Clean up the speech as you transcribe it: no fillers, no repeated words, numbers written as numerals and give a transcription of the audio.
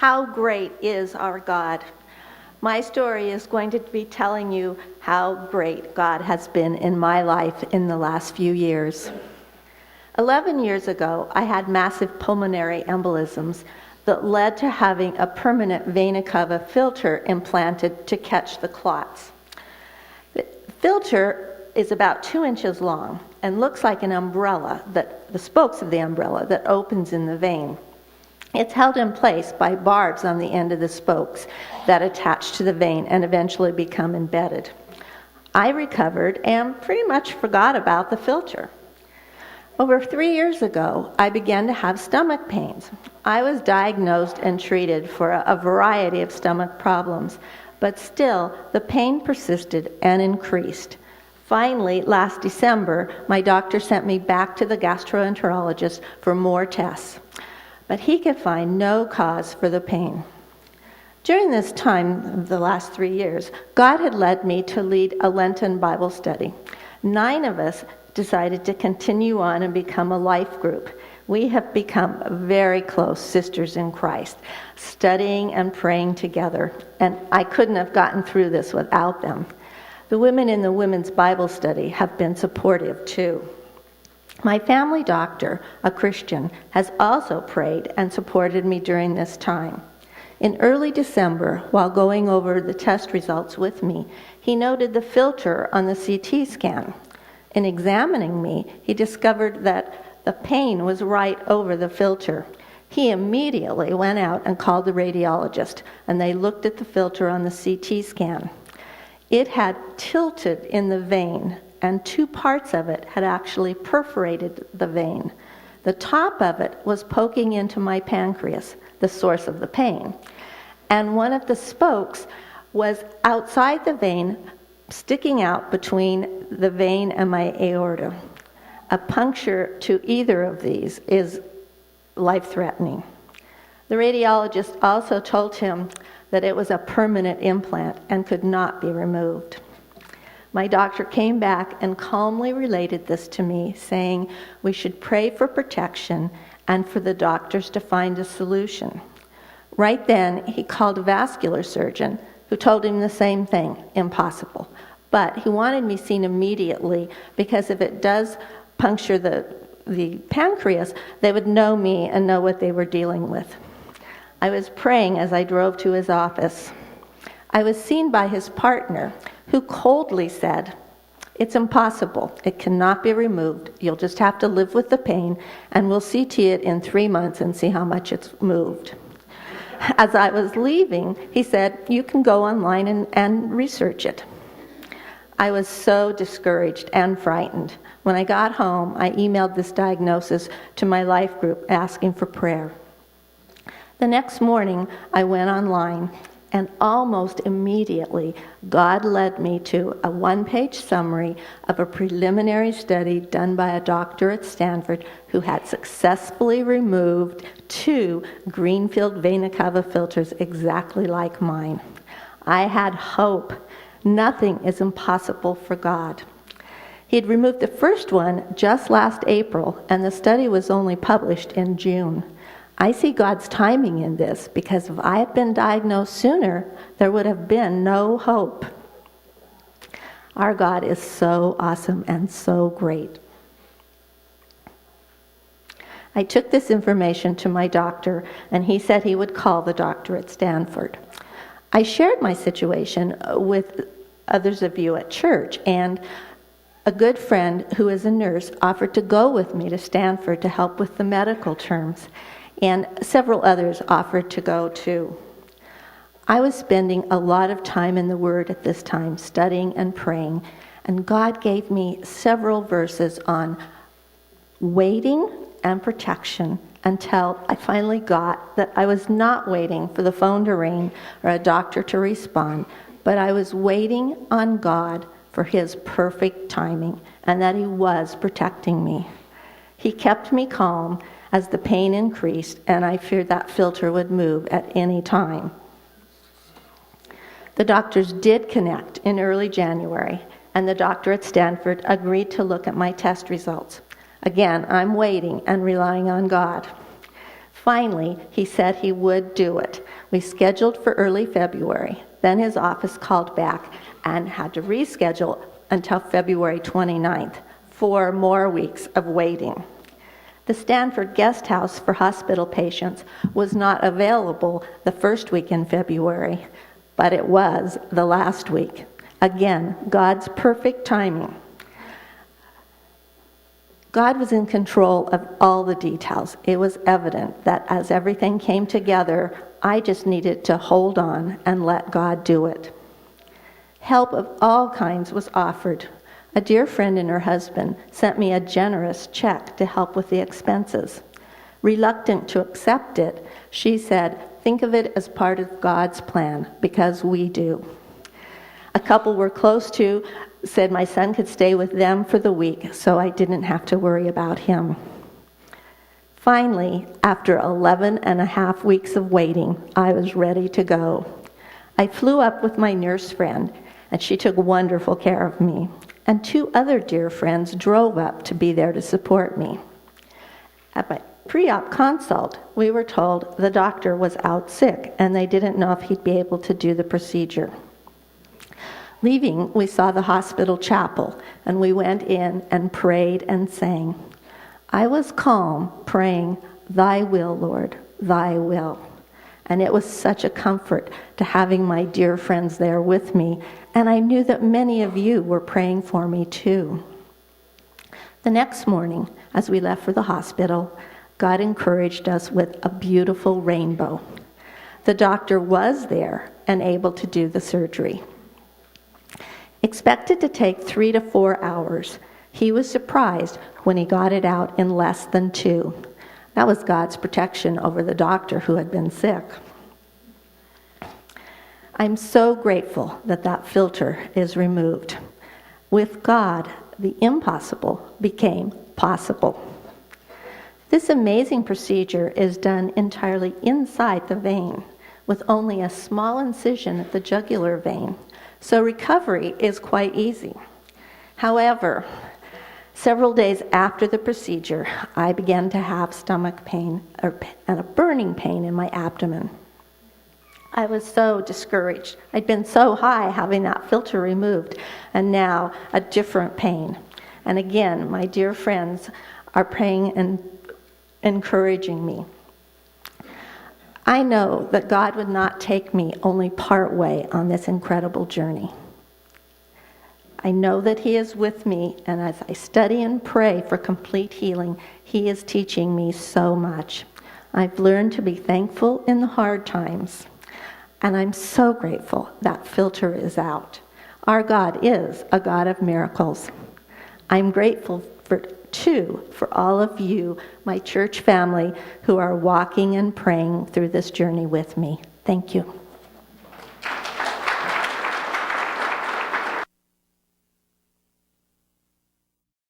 How great is our God? My story is going to be telling you how great God has been in my life in the last few years. 11 years ago, I had massive pulmonary embolisms that led to having a permanent vena cava filter implanted to catch the clots. The filter is about 2 inches long and looks like an umbrella, the spokes of the umbrella that opens in the vein. It's held in place by barbs on the end of the spokes that attach to the vein and eventually become embedded. I recovered and pretty much forgot about the filter. Over 3 years ago, I began to have stomach pains. I was diagnosed and treated for a variety of stomach problems, but still the pain persisted and increased. Finally, last December, my doctor sent me back to the gastroenterologist for more tests, but he could find no cause for the pain. During this time, the last 3 years, God had led me to lead a Lenten Bible study. 9 of us decided to continue on and become a life group. We have become very close sisters in Christ, studying and praying together, and I couldn't have gotten through this without them. The women in the women's Bible study have been supportive too. My family doctor, a Christian, has also prayed and supported me during this time. In early December, while going over the test results with me, he noted the filter on the CT scan. In examining me, he discovered that the pain was right over the filter. He immediately went out and called the radiologist, and they looked at the filter on the CT scan. It had tilted in the vein, and 2 parts of it had actually perforated the vein. The top of it was poking into my pancreas, the source of the pain, and one of the spokes was outside the vein, sticking out between the vein and my aorta. A puncture to either of these is life-threatening. The radiologist also told him that it was a permanent implant and could not be removed. My doctor came back and calmly related this to me, saying we should pray for protection and for the doctors to find a solution. Right then, he called a vascular surgeon who told him the same thing, impossible. But he wanted me seen immediately because if it does puncture the pancreas, they would know me and know what they were dealing with. I was praying as I drove to his office. I was seen by his partner, who coldly said, "It's impossible. It cannot be removed. You'll just have to live with the pain, and we'll CT it in 3 months and see how much it's moved." As I was leaving, he said, "You can go online and research it." I was so discouraged and frightened. When I got home, I emailed this diagnosis to my life group asking for prayer. The next morning, I went online, and almost immediately, God led me to a 1-page summary of a preliminary study done by a doctor at Stanford who had successfully removed 2 greenfield vena cava filters exactly like mine. I had hope. Nothing is impossible for God. He had removed the first one just last April, and the study was only published in June. I see God's timing in this because if I had been diagnosed sooner, there would have been no hope. Our God is so awesome and so great. I took this information to my doctor, and he said he would call the doctor at Stanford. I shared my situation with others of you at church, and a good friend who is a nurse offered to go with me to Stanford to help with the medical terms. And several others offered to go too. I was spending a lot of time in the Word at this time, studying and praying, and God gave me several verses on waiting and protection until I finally got that I was not waiting for the phone to ring or a doctor to respond, but I was waiting on God for His perfect timing and that He was protecting me. He kept me calm as the pain increased, and I feared that filter would move at any time. The doctors did connect in early January, and the doctor at Stanford agreed to look at my test results. Again, I'm waiting and relying on God. Finally, he said he would do it. We scheduled for early February. Then his office called back and had to reschedule until February 29th, 4 more weeks of waiting. The Stanford Guest House for hospital patients was not available the first week in February, but it was the last week. Again, God's perfect timing. God was in control of all the details. It was evident that as everything came together, I just needed to hold on and let God do it. Help of all kinds was offered. A dear friend and her husband sent me a generous check to help with the expenses. Reluctant to accept it, she said, "Think of it as part of God's plan, because we do." A couple we're close to said my son could stay with them for the week, so I didn't have to worry about him. Finally, after 11 and a half weeks of waiting, I was ready to go. I flew up with my nurse friend, and she took wonderful care of me. And 2 other dear friends drove up to be there to support me. At my pre-op consult, we were told the doctor was out sick, and they didn't know if he'd be able to do the procedure. Leaving, we saw the hospital chapel, and we went in and prayed and sang. I was calm, praying, "Thy will, Lord, thy will." And it was such a comfort to having my dear friends there with me, and I knew that many of you were praying for me too. The next morning, as we left for the hospital, God encouraged us with a beautiful rainbow. The doctor was there and able to do the surgery. Expected to take 3 to 4 hours, he was surprised when he got it out in less than 2. That was God's protection over the doctor who had been sick. I'm so grateful that that filter is removed. With God, the impossible became possible. This amazing procedure is done entirely inside the vein, with only a small incision at the jugular vein, so recovery is quite easy. However, several days after the procedure, I began to have stomach pain and a burning pain in my abdomen. I was so discouraged. I'd been so high having that filter removed, and now a different pain. And again, my dear friends are praying and encouraging me. I know that God would not take me only part way on this incredible journey. I know that He is with me, and as I study and pray for complete healing, He is teaching me so much. I've learned to be thankful in the hard times, and I'm so grateful that filter is out. Our God is a God of miracles. I'm grateful for all of you, my church family, who are walking and praying through this journey with me. Thank you.